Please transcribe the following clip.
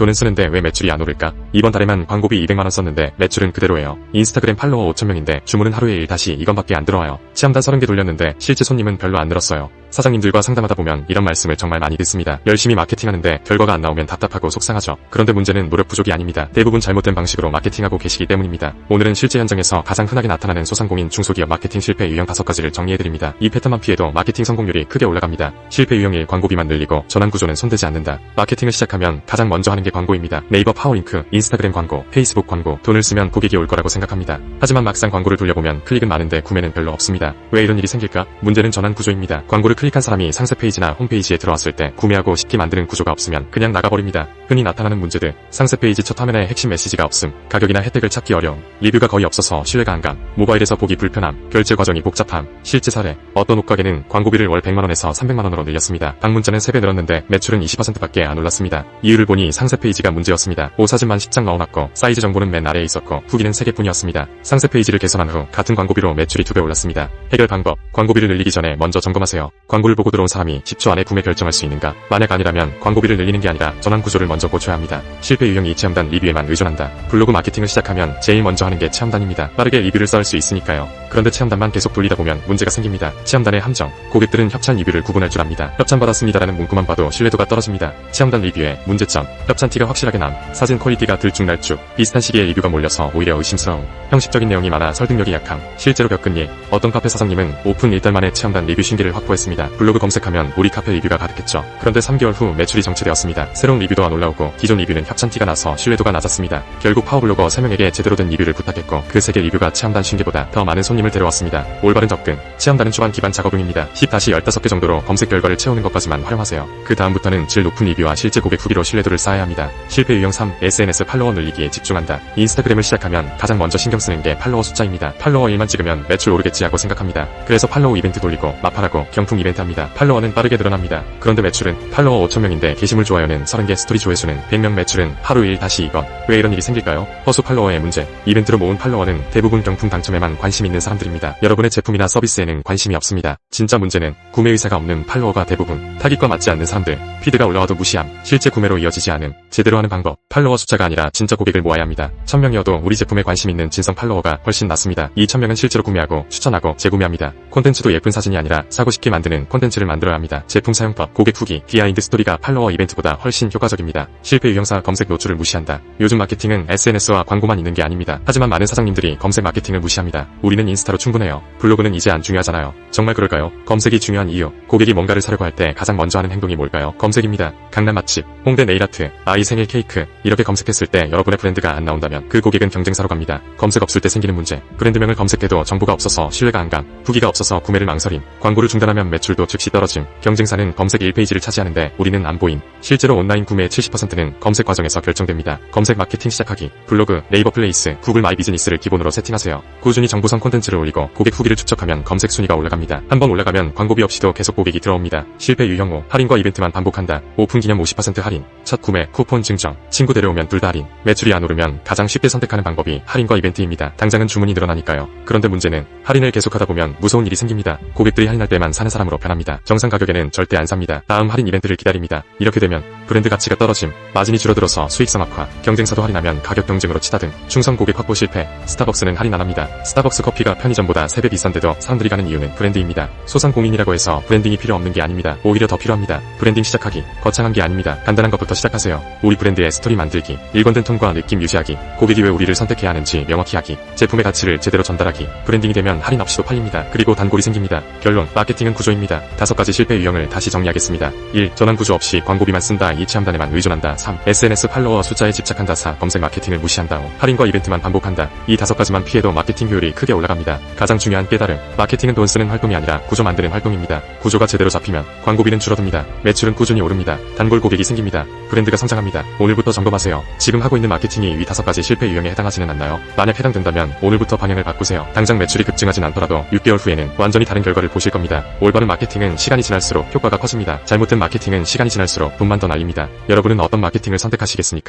돈은 쓰는데 왜 매출이 안 오를까? 이번 달에만 광고비 200만원 썼는데 매출은 그대로예요. 인스타그램 팔로워 5,000명인데 주문은 하루에 1다시 이건밖에 안 들어와요. 체험단 30개 돌렸는데 실제 손님은 별로 안 늘었어요. 사장님들과 상담하다 보면 이런 말씀을 정말 많이 듣습니다. 열심히 마케팅하는데 결과가 안 나오면 답답하고 속상하죠. 그런데 문제는 노력 부족이 아닙니다. 대부분 잘못된 방식으로 마케팅하고 계시기 때문입니다. 오늘은 실제 현장에서 가장 흔하게 나타나는 소상공인 중소기업 마케팅 실패 유형 5가지를 정리해드립니다. 이 패턴만 피해도 마케팅 성공률이 크게 올라갑니다. 실패 유형 1. 광고비만 늘리고 전환 구조는 손대지 않는다. 마케팅을 시작하면 가장 먼저 하는 게 광고입니다. 네이버 파워링크, 인스타그램 광고, 페이스북 광고, 돈을 쓰면 고객이 올 거라고 생각합니다. 하지만 막상 광고를 돌려보면 클릭은 많은데 구매는 별로 없습니다. 왜 이런 일이 생길까? 문제는 전환 구조입니다. 광고를 클릭한 사람이 상세 페이지나 홈페이지에 들어왔을 때 구매하고 쉽게 만드는 구조가 없으면 그냥 나가버립니다. 흔히 나타나는 문제들, 상세 페이지 첫 화면에 핵심 메시지가 없음, 가격이나 혜택을 찾기 어려움, 리뷰가 거의 없어서 신뢰가 안 감, 모바일에서 보기 불편함, 결제 과정이 복잡함. 실제 사례, 어떤 옷가게는 광고비를 월 100만원에서 300만원으로 늘렸습니다. 방문자는 3배 늘었는데 매출은 20%밖에 안 올랐습니다. 이유를 보니 상세 페이지가 문제였습니다. 옷 사진만 10장 넣어놨고 사이즈 정보는 맨 아래에 있었고 후기는 3개뿐이었습니다. 상세 페이지를 개선한 후 같은 광고비로 매출이 2배 올랐습니다. 해결 방법, 광고비를 늘리기 전에 먼저 점검하세요. 광고를 보고 들어온 사람이 10초 안에 구매 결정할 수 있는가? 만약 아니라면 광고비를 늘리는 게 아니라 전환 구조를 먼저 고쳐야 합니다. 실패 유형 2. 체험단 리뷰에만 의존한다. 블로그 마케팅을 시작하면 제일 먼저 하는 게 체험단입니다. 빠르게 리뷰를 쌓을 수 있으니까요. 그런데 체험단만 계속 돌리다 보면 문제가 생깁니다. 체험단의 함정, 고객들은 협찬 리뷰를 구분할 줄 압니다. 협찬 받았습니다라는 문구만 봐도 신뢰도가 떨어집니다. 체험단 리뷰의 문제점, 협찬 티가 확실하게 남, 사진 퀄리티가 들쭉날쭉, 비슷한 시기에 리뷰가 몰려서 오히려 의심스러움, 형식적인 내용이 많아 설득력이 약함. 실제로 겪은 일, 어떤 카페 사장님은 오픈 1달 만에 체험단 리뷰 신기를 확보했습니다. 블로그 검색하면 우리 카페 리뷰가 가득했죠. 그런데 3개월 후 매출이 정체되었습니다. 새로운 리뷰도 안 올라오고 기존 리뷰는 협찬 티가 나서 신뢰도가 낮았습니다. 결국 파워블로거 3명에게 제대로 된 리뷰를 부탁했고 그 3개 리뷰가 체험단 신기보다 더 많은 손님을 데려왔습니다. 올바른 접근, 체험단은 초반 기반 작업 중입니다. 10-15개 정도로 검색 결과를 채우는 것까지만 활용하세요. 그 다음부터는 질 높은 리뷰와 실제 고객 후기로 신뢰도를 쌓아야 합니다. 실패 유형 3. SNS 팔로워 늘리기에 집중한다. 인스타그램을 시작하면 가장 먼저 신경 쓰는 게 팔로워 숫자입니다. 팔로워 1만 찍으면 매출 오르겠지 하고 생각합니다. 그래서 팔로워 이벤트 돌리고 마팔하고 경품 이벤트 합니다. 팔로워는 빠르게 늘어납니다. 그런데 매출은 팔로워 5,000명인데 게시물 좋아요는 30개, 스토리 조회수는 100명, 매출은 하루 1-2건. 왜 이런 일이 생길까요? 허수 팔로워의 문제. 이벤트로 모은 팔로워는 대부분 경품 당첨에만 관심 있는 사람들입니다. 여러분의 제품이나 서비스에는 관심이 없습니다. 진짜 문제는 구매 의사가 없는 팔로워가 대부분. 타깃과 맞지 않는 사람들, 피드가 올라와도 무시함, 실제 구매로 이어지지 않음. 제대로 하는 방법, 팔로워 숫자가 아니라 진짜 고객을 모아야 합니다. 1000명이어도 우리 제품에 관심 있는 진성 팔로워가 훨씬 낫습니다. 이 1000명은 실제로 구매하고 추천하고 재구매합니다. 콘텐츠도 예쁜 사진이 아니라 사고 싶게 만드는 콘텐츠를 만들어야 합니다. 제품 사용법, 고객 후기, 비하인드 스토리가 팔로워 이벤트보다 훨씬 효과적입니다. 실패 유형사 검색 노출을 무시한다. 요즘 마케팅은 SNS와 광고만 있는 게 아닙니다. 하지만 많은 사장님들이 검색 마케팅을 무시합니다. 우리는 인스타로 충분해요. 블로그는 이제 안 중요하잖아요. 정말 그럴까요? 검색이 중요한 이유, 고객이 뭔가를 사려고 할 때 가장 먼저 하는 행동이 뭘까요? 검색입니다. 강남 맛집, 홍대 네일아트, 아이 생일 케이크, 이렇게 검색했을 때 여러분의 브랜드가 안 나온다면 그 고객은 경쟁사로 갑니다. 검색 없을 때 생기는 문제, 브랜드명을 검색해도 정보가 없어서 신뢰가 안 감, 후기가 없어서 구매를 망설임, 광고를 중단하면 매출도 즉시 떨어짐, 경쟁사는 검색 1페이지를 차지하는데 우리는 안 보임. 실제로 온라인 구매의 70%는 검색 과정에서 결정됩니다. 검색 마케팅 시작하기, 블로그, 네이버 플레이스, 구글 마이 비즈니스를 기본으로 세팅하세요. 꾸준히 정보성 콘텐츠를 올리고 고객 후기를 축적하면 검색 순위가 올라갑니다. 한번 올라가면 광고비 없이도 계속 고객이 들어옵니다. 실패 유형 5. 할인과 이벤트만 반복한다. 오픈 기념 50% 할인, 첫 구매, 쿠폰 증정, 친구 데려오면 둘 다 할인. 매출이 안 오르면 가장 쉽게 선택하는 방법이 할인과 이벤트입니다. 당장은 주문이 늘어나니까요. 그런데 문제는 할인을 계속하다 보면 무서운 일이 생깁니다. 고객들이 할인할 때만 사는 사람으로 변합니다. 정상 가격에는 절대 안 삽니다. 다음 할인 이벤트를 기다립니다. 이렇게 되면 브랜드 가치가 떨어짐, 마진이 줄어들어서 수익성 악화, 경쟁사도 할인하면 가격 경쟁으로 치닫음, 충성 고객 확보 실패. 스타벅스는 할인 안 합니다. 스타벅스 커피가 편의점보다 3배 비싼데도 사람들이 가는 이유는 브랜드입니다. 소상공인이라고 해서 브랜딩이 필요 없는 게 아닙니다. 오히려 더 필요합니다. 브랜딩 시작하기, 거창한 게 아닙니다. 간단한 것부터 시작하세요. 우리 브랜드의 스토리 만들기, 일관된 톤과 느낌 유지하기, 고객이 왜 우리를 선택해야 하는지 명확히 하기, 제품의 가치를 제대로 전달하기. 브랜딩이 되면 할인 없이도 팔립니다. 그리고 단골이 생깁니다. 결론, 마케팅은 구조입니다. 5가지 실패 유형을 다시 정리하겠습니다. 1. 전환 구조 없이 광고비만 쓴다. 2. 체험단에만 의존한다. 3. SNS 팔로워 숫자에 집착한다. 4. 검색 마케팅을 무시한다. 5. 할인과 이벤트만 반복한다. 이 5가지만 피해도 마케팅 효율이 크게 올라갑니다. 가장 중요한 깨달음, 마케팅은 돈 쓰는 활동이 아니라 구조 만드는 활동입니다. 구조가 제대로 잡히면 광고비는 줄어듭니다. 매출은 꾸준히 오릅니다. 단골 고객이 생깁니다. 브랜드가 성장합니다. 오늘부터 점검하세요. 지금 하고 있는 마케팅이 위 5가지 실패 유형에 해당하지는 않나요? 만약 해당된다면 오늘부터 방향을 바꾸세요. 당장 매출이 급증하진 않더라도 6개월 후에는 완전히 다른 결과를 보실 겁니다. 올바른 마케팅은 시간이 지날수록 효과가 커집니다. 잘못된 마케팅은 시간이 지날수록 돈만 더 날립니다. 여러분은 어떤 마케팅을 선택하시겠습니까?